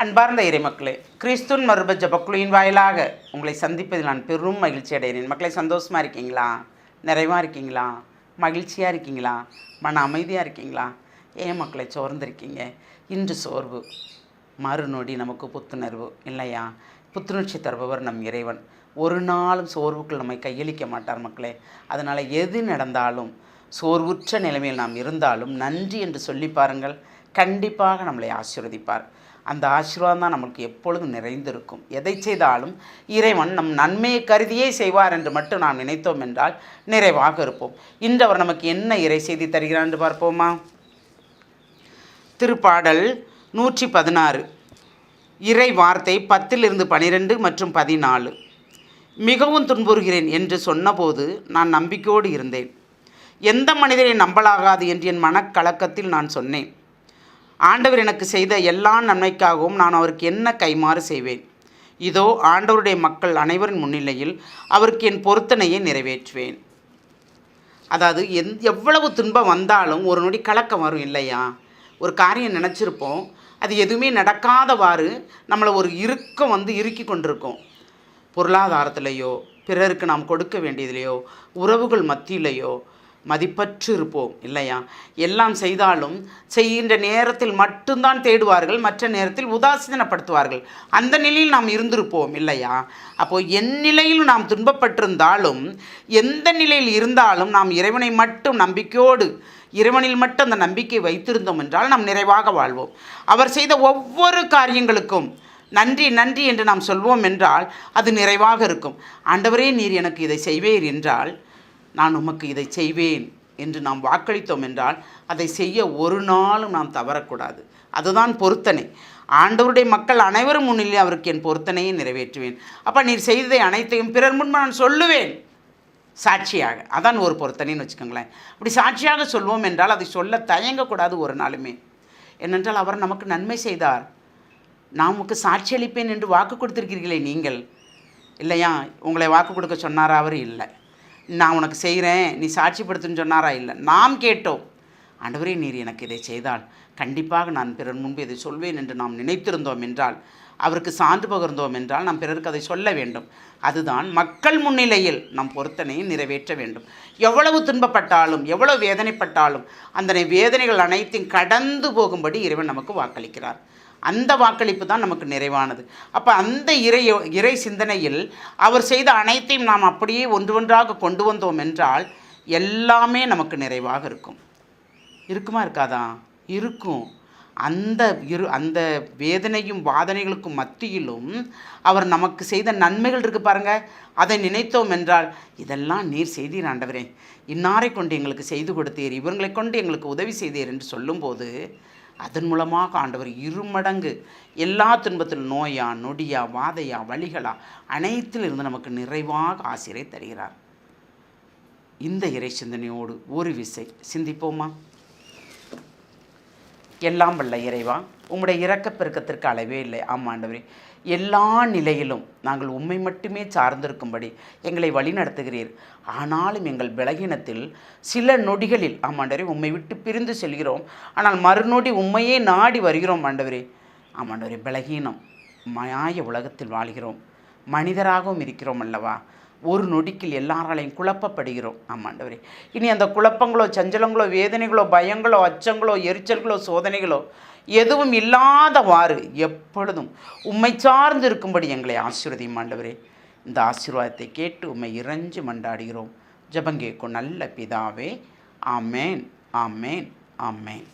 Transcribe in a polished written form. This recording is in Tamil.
அன்பார்ந்த இறைமக்களே, கிறிஸ்துவின் மறுப ஜபக்குழுவின் வாயிலாக உங்களை சந்திப்பதில் நான் பெரும் மகிழ்ச்சி அடைகிறேன். மக்களை, சந்தோஷமாக இருக்கீங்களா? நிறைவாக இருக்கீங்களா? மகிழ்ச்சியாக இருக்கீங்களா? மன அமைதியாக இருக்கீங்களா? ஏன் மக்களை சோர்ந்திருக்கீங்க? இன்று சோர்வு, மறுநொடி நமக்கு புத்துணர்வு இல்லையா? புத்துணர்ச்சி தருபவர் நம் இறைவன். ஒரு நாளும் சோர்வுக்குள் நம்மை கையளிக்க மாட்டார் மக்களே. அதனால் எது நடந்தாலும், சோர்வுற்ற நிலைமையில் நாம் இருந்தாலும் நன்றி என்று சொல்லி பாருங்கள், கண்டிப்பாக நம்மளை ஆசீர்வதிப்பார். அந்த ஆசீர்வாதம் தான் நம்மளுக்கு எப்பொழுதும் நிறைந்திருக்கும். எதை செய்தாலும் இறைவன் நம் நன்மையை கருதியே செய்வார் என்று மட்டும் நாம் நினைத்தோம் என்றால் நிறைவாக இருப்போம். இன்று அவர் நமக்கு என்ன இறை செய்தி தருகிறார் என்று பார்ப்போமா? திருப்பாடல் 116 இறை வார்த்தை 10-12 மற்றும் 14. மிகவும் துன்புறுகிறேன் என்று சொன்னபோது நான் நம்பிக்கையோடு இருந்தேன். எந்த மனிதரை நம்பலாகாது என்று என் மனக்கலக்கத்தில் நான் சொன்னேன். ஆண்டவர் எனக்கு செய்த எல்லா நன்மைக்காகவும் நான் அவருக்கு என்ன கைமாறு செய்வேன்? இதோ ஆண்டவருடைய மக்கள் அனைவரின் முன்னிலையில் அவருக்கு என் பொருத்தனையை நிறைவேற்றுவேன். அதாவது எவ்வளவு துன்பம் வந்தாலும் ஒரு நொடி கலக்கம் வரும் இல்லையா? ஒரு காரியம் நினச்சிருப்போம், அது எதுவுமே நடக்காதவாறு நம்மளை ஒரு இறுக்கம் இறுக்கி கொண்டிருக்கோம். பொருளாதாரத்திலேயோ, பிறருக்கு நாம் கொடுக்க வேண்டியதிலையோ, உறவுகள் மத்தியிலையோ மதிப்பற்று இருப்போம் இல்லையா? எல்லாம் செய்தாலும் செய்கின்ற நேரத்தில் மட்டும்தான் தேடுவார்கள், மற்ற நேரத்தில் உதாசீனப்படுத்துவார்கள். அந்த நிலையில் நாம் இருந்திருப்போம் இல்லையா? அப்போது என் நிலையில் நாம் துன்பப்பட்டிருந்தாலும், எந்த நிலையில் இருந்தாலும் நாம் இறைவனை மட்டும் நம்பிக்கையோடு, இறைவனில் மட்டும் அந்த நம்பிக்கை வைத்திருந்தோம் என்றால் நாம் நிறைவாக வாழ்வோம். அவர் செய்த ஒவ்வொரு காரியங்களுக்கும் நன்றி நன்றி என்று நாம் சொல்வோம் என்றால் அது நிறைவாக இருக்கும். ஆண்டவரே, நீர் எனக்கு இதை செய்வீர் என்றால் நான் உமக்கு இதை செய்வேன் என்று நாம் வாக்களித்தோம் என்றால் அதை செய்ய ஒரு நாளும் நாம் தவறக்கூடாது. அதுதான் பொருத்தனை. ஆண்டவருடைய மக்கள் அனைவரும் முன்னிலே அவருக்கு என் பொருத்தனையை நிறைவேற்றுவேன். அப்போ நீர் செய்ததை அனைத்தையும் பிறர் முன்பு நான் சொல்லுவேன் சாட்சியாக. அதான் ஒரு பொருத்தனைன்னு வச்சுக்கோங்களேன். அப்படி சாட்சியாக சொல்வோம் என்றால் அதை சொல்ல தயங்கக்கூடாது ஒரு நாளுமே. ஏனென்றால் அவர் நமக்கு நன்மை செய்தார். நான் உமக்கு சாட்சி அளிப்பேன் என்று வாக்கு கொடுத்துருக்கிறீர்களே நீங்கள் இல்லையா? உங்களை வாக்கு கொடுக்க சொன்னாரா? அவர் இல்லை. நான் உனக்கு செய்கிறேன், நீ சாட்சிப்படுத்துன்னு சொன்னாரா? இல்லை. நாம் கேட்டோம், ஆண்டவரே நீர் எனக்கு இதை செய்தால் கண்டிப்பாக நான் பிறர் முன்பு இதை சொல்வேன் என்று நாம் நினைத்திருந்தோம் என்றால், அவருக்கு சான்று பகிர்ந்தோம் என்றால் நாம் பிறருக்கு அதை சொல்ல வேண்டும். அதுதான் மக்கள் முன்னிலையில் நம் பொருத்தனையை நிறைவேற்ற வேண்டும். எவ்வளவு துன்பப்பட்டாலும், எவ்வளவு வேதனைப்பட்டாலும் அந்த வேதனைகள் அனைத்தையும் கடந்து போகும்படி இறைவன் நமக்கு வாக்களிக்கிறார். அந்த வாக்களிப்பு தான் நமக்கு நிறைவானது. அப்போ அந்த இறை சிந்தனையில் அவர் செய்த அனைத்தையும் நாம் அப்படியே ஒன்றாக கொண்டு வந்தோம் என்றால் எல்லாமே நமக்கு நிறைவாக இருக்கும். இருக்குமா இருக்காதா? இருக்கும். அந்த வேதனையும் வாதனைகளுக்கும் மத்தியிலும் அவர் நமக்கு செய்த நன்மைகள் இருக்குது பாருங்கள். அதை நினைத்தோம் என்றால், இதெல்லாம் நீர் செய்தீர் ஆண்டவரே, இன்னாரை கொண்டு எங்களுக்கு செய்து கொடுத்தீர், இவர்களை கொண்டு எங்களுக்கு உதவி செய்தீர் என்று சொல்லும்போது அதன் மூலமாக ஆண்டவர் இருமடங்கு எல்லா துன்பத்தில், நோயா, நொடியா, வாதையா, வலிகளா, அனைத்தில் இருந்து நமக்கு நிறைவாக ஆசிரை தருகிறார். இந்த இறை சிந்தனையோடு ஒரு விசை சிந்திப்போமா? எல்லாம் வல்ல இறைவா, உம்முடைய இரக்கப் பெருக்கத்திற்கு அளவே இல்லை. ஆமாண்டவரே, எல்லா நிலையிலும் நாங்கள் உம்மை மட்டுமே சார்ந்திருக்கும்படி எங்களை வழி நடத்துகிறீர். ஆனாலும் எங்கள் பலகீனத்தில் சில நொடிகளில் ஆமாண்டவரே உம்மை விட்டு பிரிந்து செல்கிறோம். ஆனால் மறுநொடி உம்மையே நாடி வருகிறோம் ஆண்டவரே. ஆமாண்டவரே, பலகீனம் மாய உலகத்தில் வாழ்கிறோம், மனிதராகவும் இருக்கிறோம் அல்லவா? ஒரு நொடிக்கில் எல்லாராலையும் குழப்பப்படுகிறோம். ஆமாண்டவரே, இனி அந்த குழப்பங்களோ, சஞ்சலங்களோ, வேதனைகளோ, பயங்களோ, அச்சங்களோ, எரிச்சல்களோ, சோதனைகளோ எதுவும் இல்லாதவாறு எப்பொழுதும் உம்மை சார்ந்து இருக்கும்படி எங்களை ஆசீர்வதியும் ஆண்டவரே. இந்த ஆசீர்வாதத்தை கேட்டு உம்மை இறைஞ்சு மண்டாடுகிறோம். ஜெபங்கேக்கும் நல்ல பிதாவே. ஆமேன், ஆமேன், ஆமேன்.